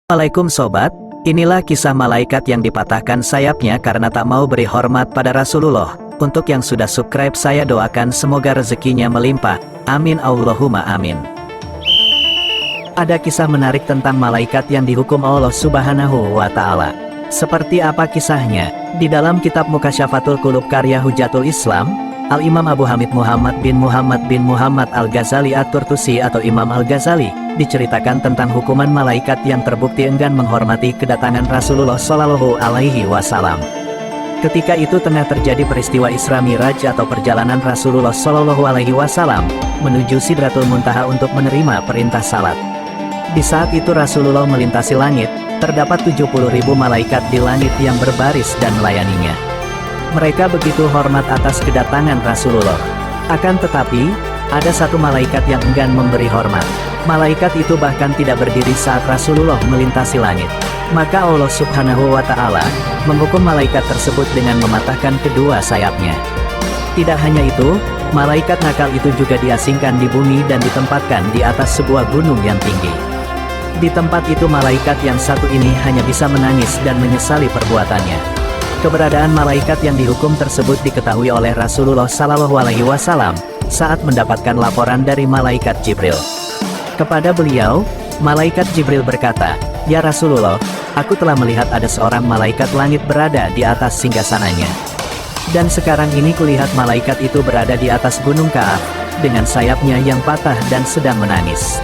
Assalamualaikum sobat, inilah kisah malaikat yang dipatahkan sayapnya karena tak mau beri hormat pada Rasulullah. Untuk yang sudah subscribe saya doakan semoga rezekinya melimpah, amin Allahumma amin. Ada kisah menarik tentang malaikat yang dihukum Allah Subhanahu wa Ta'ala. Seperti apa kisahnya? Di dalam kitab Mukasyafatul Qulub karya Hujatul Islam, Al-Imam Abu Hamid Muhammad bin Muhammad Al-Ghazali At-Turtusi atau Imam Al-Ghazali, diceritakan tentang hukuman malaikat yang terbukti enggan menghormati kedatangan Rasulullah Shallallahu Alaihi Wasallam. Ketika itu tengah terjadi peristiwa Isra Miraj atau perjalanan Rasulullah Shallallahu Alaihi Wasallam menuju Sidratul Muntaha untuk menerima perintah salat. Di saat itu Rasulullah melintasi langit, terdapat 70.000 malaikat di langit yang berbaris dan melayaninya. Mereka begitu hormat atas kedatangan Rasulullah. Akan tetapi, ada satu malaikat yang enggan memberi hormat. Malaikat itu bahkan tidak berdiri saat Rasulullah melintasi langit. Maka Allah Subhanahu wa Ta'ala menghukum malaikat tersebut dengan mematahkan kedua sayapnya. Tidak hanya itu, malaikat nakal itu juga diasingkan di bumi dan ditempatkan di atas sebuah gunung yang tinggi. Di tempat itu malaikat yang satu ini hanya bisa menangis dan menyesali perbuatannya. Keberadaan malaikat yang dihukum tersebut diketahui oleh Rasulullah Shallallahu Alaihi Wasallam saat mendapatkan laporan dari malaikat Jibril. Kepada beliau, malaikat Jibril berkata, "Ya Rasulullah, aku telah melihat ada seorang malaikat langit berada di atas singgasananya. Dan sekarang ini kulihat malaikat itu berada di atas gunung Ka'ab, dengan sayapnya yang patah dan sedang menangis."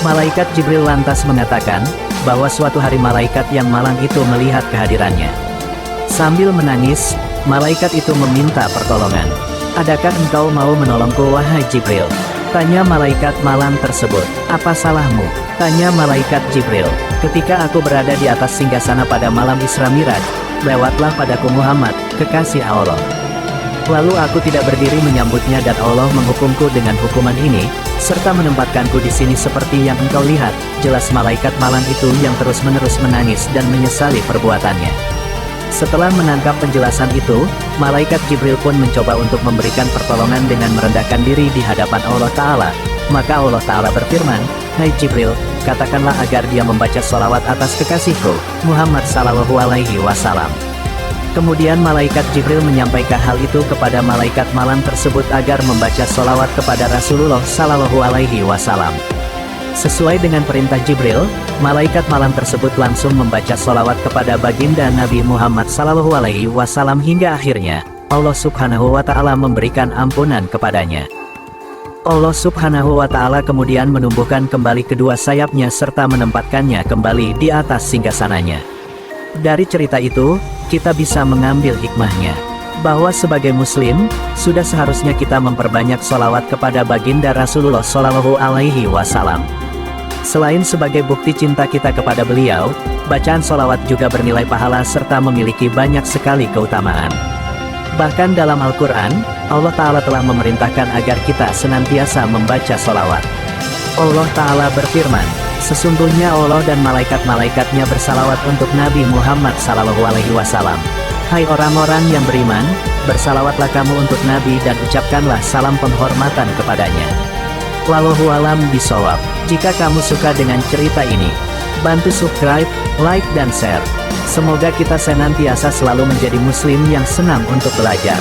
Malaikat Jibril lantas mengatakan, bahwa suatu hari malaikat yang malang itu melihat kehadirannya. Sambil menangis, malaikat itu meminta pertolongan. "Adakah engkau mau menolongku wahai Jibril?" tanya malaikat malang tersebut. "Apa salahmu?" tanya malaikat Jibril. "Ketika aku berada di atas singgasana pada malam Isra Miraj, lewatlah padaku Muhammad, kekasih Allah. Lalu aku tidak berdiri menyambutnya dan Allah menghukumku dengan hukuman ini, serta menempatkanku di sini seperti yang engkau lihat." Jelas malaikat malang itu yang terus-menerus menangis dan menyesali perbuatannya. Setelah menangkap penjelasan itu, malaikat Jibril pun mencoba untuk memberikan pertolongan dengan merendahkan diri di hadapan Allah Ta'ala. Maka Allah Ta'ala berfirman, "Hai Jibril, katakanlah agar dia membaca sholawat atas kekasihku, Muhammad Sallallahu Alaihi Wasallam." Kemudian malaikat Jibril menyampaikan hal itu kepada malaikat malang tersebut agar membaca sholawat kepada Rasulullah Sallallahu Alaihi Wasallam. Sesuai dengan perintah Jibril, malaikat malang tersebut langsung membaca sholawat kepada baginda Nabi Muhammad Sallallahu Alaihi Wasallam hingga akhirnya Allah Subhanahu wa Ta'ala memberikan ampunan kepadanya. Allah Subhanahu wa Ta'ala kemudian menumbuhkan kembali kedua sayapnya serta menempatkannya kembali di atas singgasananya. Dari cerita itu, kita bisa mengambil hikmahnya, bahwa sebagai muslim, sudah seharusnya kita memperbanyak sholawat kepada baginda Rasulullah Shallallahu Alaihi Wasallam. Selain sebagai bukti cinta kita kepada beliau, bacaan sholawat juga bernilai pahala serta memiliki banyak sekali keutamaan. Bahkan dalam Al-Quran, Allah Ta'ala telah memerintahkan agar kita senantiasa membaca sholawat. Allah Ta'ala berfirman, "Sesungguhnya Allah dan malaikat-malaikatnya bersalawat untuk Nabi Muhammad Sallallahu Alaihi Wasallam. Hai orang-orang yang beriman, bersalawatlah kamu untuk Nabi dan ucapkanlah salam penghormatan kepadanya." Wallahu alam bishawab. Jika kamu suka dengan cerita ini, bantu subscribe, like dan share. Semoga kita senantiasa selalu menjadi muslim yang senang untuk belajar.